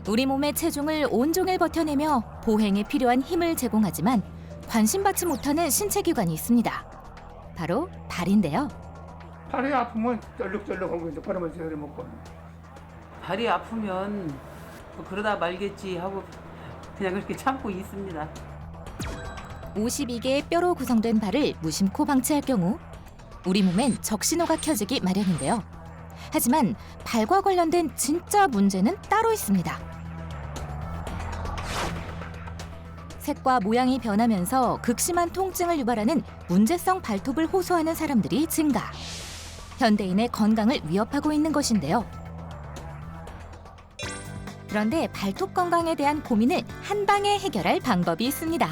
우리 몸의 체중을 온종일 버텨내며 보행에 필요한 힘을 제공하지만 관심받지 못하는 신체 기관이 있습니다. 바로 발인데요. 팔이 아프면 쩔룩쩔룩한 거 이제 걸으면서 저리 먹고. 발이 아프면 뭐 그러다 말겠지 하고 그냥 그렇게 참고 있습니다. 52개의 뼈로 구성된 발을 무심코 방치할 경우 우리 몸엔 적신호가 켜지기 마련인데요. 하지만 발과 관련된 진짜 문제는 따로 있습니다. 색과 모양이 변하면서 극심한 통증을 유발하는 문제성 발톱을 호소하는 사람들이 증가. 현대인의 건강을 위협하고 있는 것인데요. 그런데 발톱 건강에 대한 고민을 한 방에 해결할 방법이 있습니다.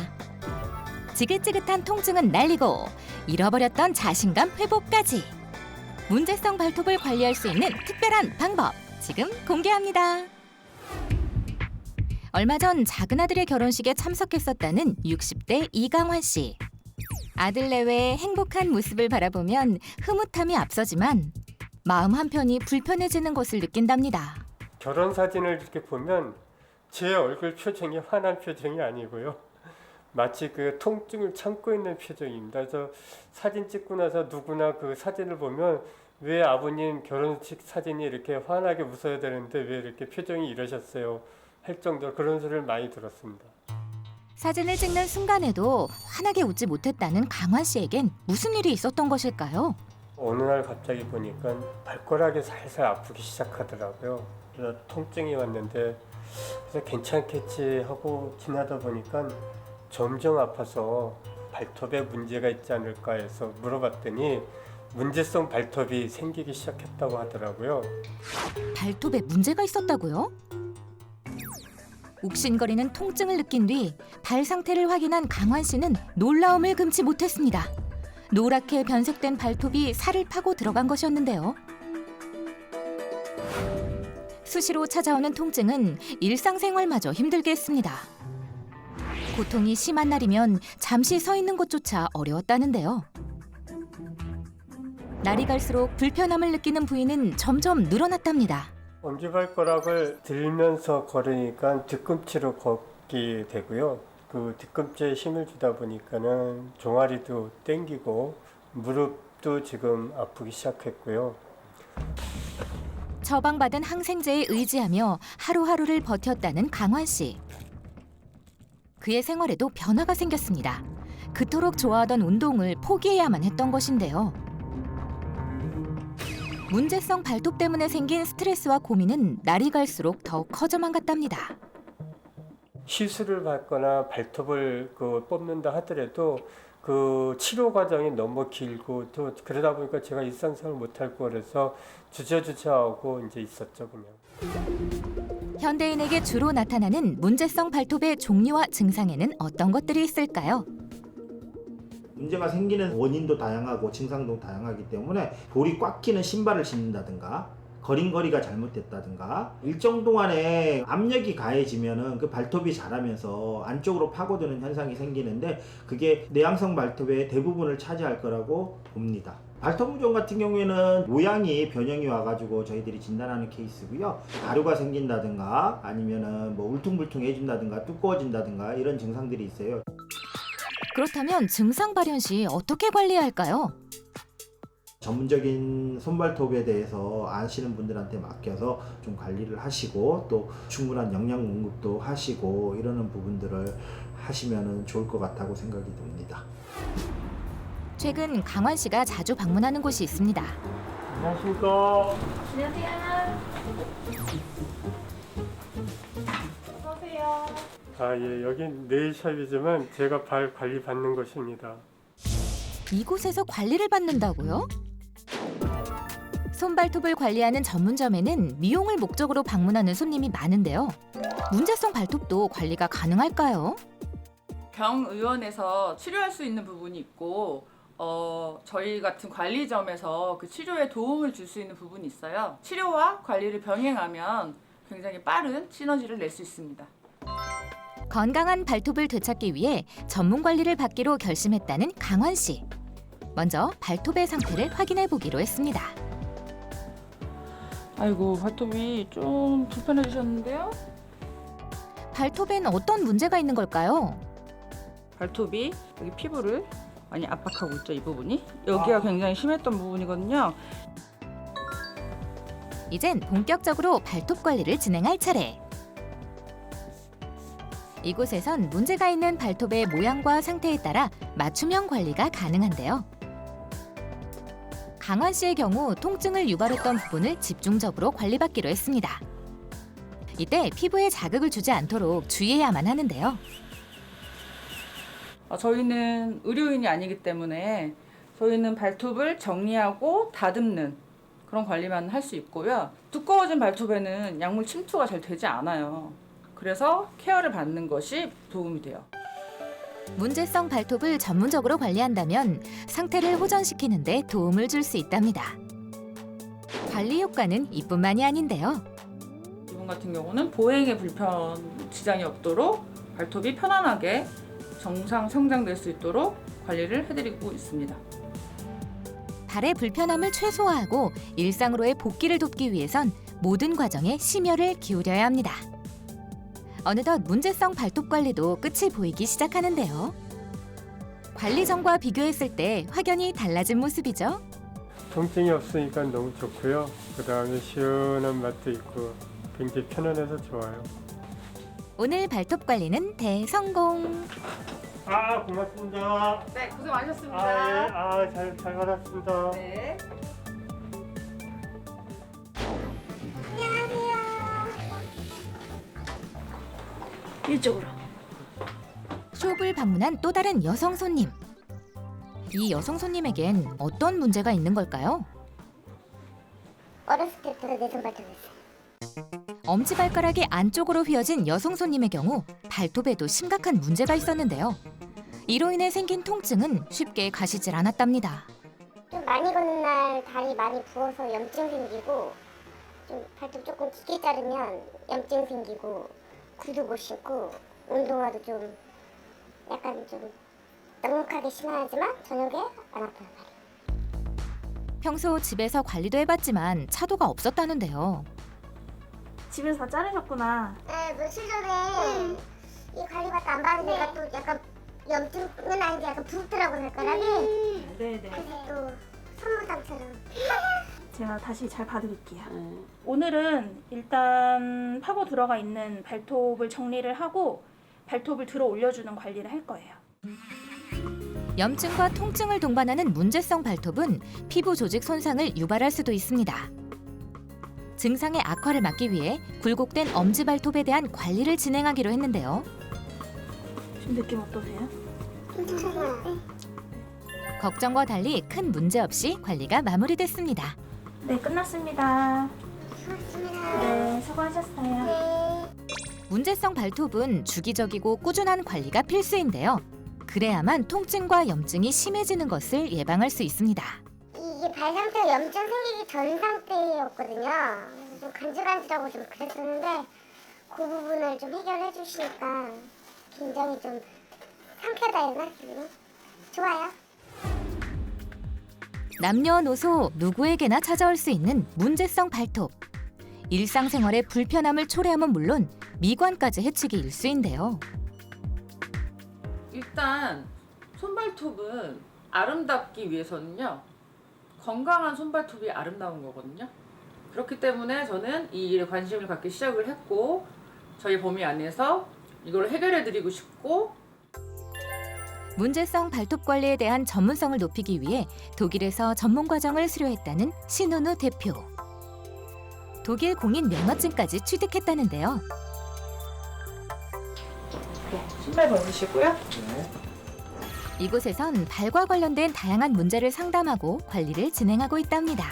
지긋지긋한 통증은 날리고 잃어버렸던 자신감 회복까지. 문제성 발톱을 관리할 수 있는 특별한 방법 지금 공개합니다. 얼마 전 작은 아들의 결혼식에 참석했었다는 60대 이강환 씨. 아들 내외의 행복한 모습을 바라보면 흐뭇함이 앞서지만 마음 한편이 불편해지는 것을 느낀답니다. 결혼 사진을 이렇게 보면 제 얼굴 표정이 환한 표정이 아니고요. 마치 그 통증을 참고 있는 표정입니다. 그래서 사진 찍고 나서 누구나 그 사진을 보면 왜 아버님 결혼식 사진이 이렇게 환하게 웃어야 되는데 왜 이렇게 표정이 이러셨어요? 할 정도로 그런 소리를 많이 들었습니다. 사진을 찍는 순간에도 환하게 웃지 못했다는 강환 씨에겐 무슨 일이 있었던 것일까요? 어느 날 갑자기 보니까 발가락이 살살 아프기 시작하더라고요. 그래서 통증이 왔는데 그래서 괜찮겠지 하고 지나다 보니까 점점 아파서 발톱에 문제가 있지 않을까 해서 물어봤더니 문제성 발톱이 생기기 시작했다고 하더라고요. 발톱에 문제가 있었다고요? 욱신거리는 통증을 느낀 뒤 발 상태를 확인한 강환 씨는 놀라움을 금치 못했습니다. 노랗게 변색된 발톱이 살을 파고 들어간 것이었는데요. 수시로 찾아오는 통증은 일상생활마저 힘들게 했습니다. 고통이 심한 날이면 잠시 서 있는 것조차 어려웠다는데요. 날이 갈수록 불편함을 느끼는 부위는 점점 늘어났답니다. 엄지발가락을 들면서 걸으니까 뒤꿈치로 걷게 되고요. 그 뒤꿈치에 힘을 주다 보니까는 종아리도 땡기고 무릎도 지금 아프기 시작했고요. 처방받은 항생제에 의지하며 하루하루를 버텼다는 강환 씨. 그의 생활에도 변화가 생겼습니다. 그토록 좋아하던 운동을 포기해야만 했던 것인데요. 문제성 발톱 때문에 생긴 스트레스와 고민은 날이 갈수록 더욱 커져만 갔답니다. 시술을 받거나 발톱을 뽑는다 하더라도 그 치료 과정이 너무 길고 또 그러다 보니까 제가 일상생활 못할 거라서 주저주저하고 이제 있었죠 그냥. 현대인에게 주로 나타나는 문제성 발톱의 종류와 증상에는 어떤 것들이 있을까요? 문제가 생기는 원인도 다양하고 증상도 다양하기 때문에 볼이 꽉 끼는 신발을 신는다든가 걸음걸이가 잘못됐다든가 일정 동안에 압력이 가해지면은 그 발톱이 자라면서 안쪽으로 파고드는 현상이 생기는데 그게 내향성 발톱의 대부분을 차지할 거라고 봅니다. 발톱 무좀 같은 경우에는 모양이 변형이 와가지고 저희들이 진단하는 케이스고요. 가루가 생긴다든가 아니면은 뭐 울퉁불퉁해진다든가 두꺼워진다든가 이런 증상들이 있어요. 그렇다면 증상 발현 시 어떻게 관리해야 할까요? 전문적인 손발톱에 대해서 아시는 분들한테 맡겨서 좀 관리를 하시고 또 충분한 영양 공급도 하시고 이러는 부분들을 하시면 좋을 것 같다고 생각이 듭니다. 최근 강환 씨가 자주 방문하는 곳이 있습니다. 안녕하십니까. 예, 여긴 네일샵이지만 제가 발 관리 받는 곳입니다. 이곳에서 관리를 받는다고요? 손발톱을 관리하는 전문점에는 미용을 목적으로 방문하는 손님이 많은데요. 문제성 발톱도 관리가 가능할까요? 병의원에서 치료할 수 있는 부분이 있고 저희 같은 관리점에서 그 치료에 도움을 줄 수 있는 부분이 있어요. 치료와 관리를 병행하면 굉장히 빠른 시너지를 낼 수 있습니다. 건강한 발톱을 되찾기 위해 전문 관리를 받기로 결심했다는 강환 씨. 먼저 발톱의 상태를 확인해 보기로 했습니다. 아이고 발톱이 좀 불편해지셨는데요? 발톱엔 어떤 문제가 있는 걸까요? 발톱이 여기 피부를 많이 압박하고 있죠, 이 부분이. 여기가 굉장히 심했던 부분이거든요. 이젠 본격적으로 발톱 관리를 진행할 차례. 이곳에선 문제가 있는 발톱의 모양과 상태에 따라 맞춤형 관리가 가능한데요. 강환 씨의 경우 통증을 유발했던 부분을 집중적으로 관리받기로 했습니다. 이때 피부에 자극을 주지 않도록 주의해야만 하는데요. 저희는 의료인이 아니기 때문에 저희는 발톱을 정리하고 다듬는 그런 관리만 할 수 있고요. 두꺼워진 발톱에는 약물 침투가 잘 되지 않아요. 그래서 케어를 받는 것이 도움이 돼요. 문제성 발톱을 전문적으로 관리한다면 상태를 호전시키는 데 도움을 줄 수 있답니다. 관리 효과는 이뿐만이 아닌데요. 이분 같은 경우는 보행에 불편, 지장이 없도록 발톱이 편안하게 정상 성장될 수 있도록 관리를 해드리고 있습니다. 발의 불편함을 최소화하고 일상으로의 복귀를 돕기 위해선 모든 과정에 심혈을 기울여야 합니다. 어느덧 문제성 발톱 관리도 끝이 보이기 시작하는데요. 관리 전과 비교했을 때 확연히 달라진 모습이죠. 통증이 없으니까 너무 좋고요. 그 다음에 시원한 맛도 있고 굉장히 편안해서 좋아요. 오늘 발톱 관리는 대성공! 아, 고맙습니다. 네, 고생 많으셨습니다. 아, 예. 잘 받았습니다. 네. 이쪽으로. 숍을 방문한 또 다른 여성 손님. 이 여성 손님에겐 어떤 문제가 있는 걸까요? 어렸을 때부터 내 손발톱이었어요. 엄지발가락이 안쪽으로 휘어진 여성 손님의 경우 발톱에도 심각한 문제가 있었는데요. 이로 인해 생긴 통증은 쉽게 가시질 않았답니다. 좀 많이 걷는 날 다리 많이 부어서 염증 생기고, 좀 발톱 조금 깊게 자르면 염증 생기고, 구두 못 신고, 운동화도 좀 약간 좀 넉넉하게 신어야지만 저녁에 안 아파요, 발이. 평소 집에서 관리도 해봤지만 차도가 없었다는데요. 집에서 다 자르셨구나. 네, 며칠 전에 이 관리받다 안 받으니까 또 약간 염증은 아닌데 약간 부럽더라고요, 발가락이. 네네. 그래서 또 선무당처럼. 제가 다시 잘 봐드릴게요. 네. 오늘은 일단 파고 들어가 있는 발톱을 정리를 하고 발톱을 들어 올려주는 관리를 할 거예요. 염증과 통증을 동반하는 문제성 발톱은 피부 조직 손상을 유발할 수도 있습니다. 증상의 악화를 막기 위해 굴곡된 엄지발톱에 대한 관리를 진행하기로 했는데요. 지금 느낌 어떠세요? 괜찮아요. 걱정과 달리 큰 문제 없이 관리가 마무리됐습니다. 네, 끝났습니다. 수고하셨습니다. 네, 수고하셨어요. 네. 문제성 발톱은 주기적이고 꾸준한 관리가 필수인데요. 그래야만 통증과 염증이 심해지는 것을 예방할 수 있습니다. 이게 발 상태가 염증 생기기 전 상태였거든요. 좀 간질간질하고 좀 그랬었는데 그 부분을 좀 해결해 주시니까 굉장히 좀 상쾌하다 해야 되나? 기분이? 좋아요. 남녀노소 누구에게나 찾아올 수 있는 문제성 발톱. 일상생활의 불편함을 초래하면 물론 미관까지 해치기 일쑤인데요. 일단 손발톱은 아름답기 위해서는요, 건강한 손발톱이 아름다운 거거든요. 그렇기 때문에 저는 이 일에 관심을 갖기 시작을 했고, 저희 범위 안에서 이걸 해결해 드리고 싶고, 문제성 발톱 관리에 대한 전문성을 높이기 위해 독일에서 전문 과정을 수료했다는 신은우 대표. 독일 공인 면허증까지 취득했다는데요. 신발 벗으시고요. 이곳에선 발과 관련된 다양한 문제를 상담하고 관리를 진행하고 있답니다.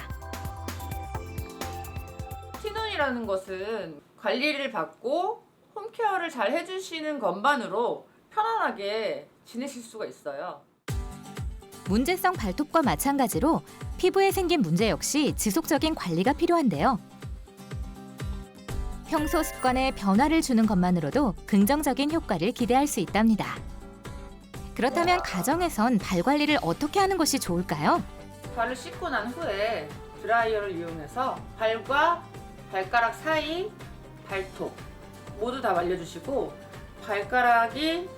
티눈이라는 것은 관리를 받고 홈케어를 잘 해주시는 것만으로 편안하게 지내실 수가 있어요. 문제성 발톱과 마찬가지로 피부에 생긴 문제 역시 지속적인 관리가 필요한데요. 평소 습관에 변화를 주는 것만으로도 긍정적인 효과를 기대할 수 있답니다. 그렇다면 가정에선 발 관리를 어떻게 하는 것이 좋을까요? 발을 씻고 난 후에 드라이어를 이용해서 발과 발가락 사이 발톱 모두 다 말려주시고 발가락이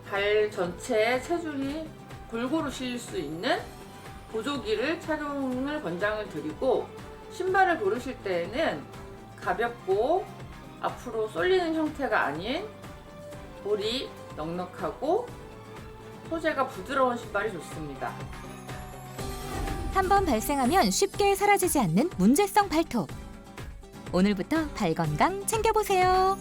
발 전체에 체중이 골고루 실릴 수 있는 보조기를 착용을 권장을 드리고 신발을 고르실 때에는 가볍고 앞으로 쏠리는 형태가 아닌 볼이 넉넉하고 소재가 부드러운 신발이 좋습니다. 한 번 발생하면 쉽게 사라지지 않는 문제성 발톱. 오늘부터 발 건강 챙겨보세요.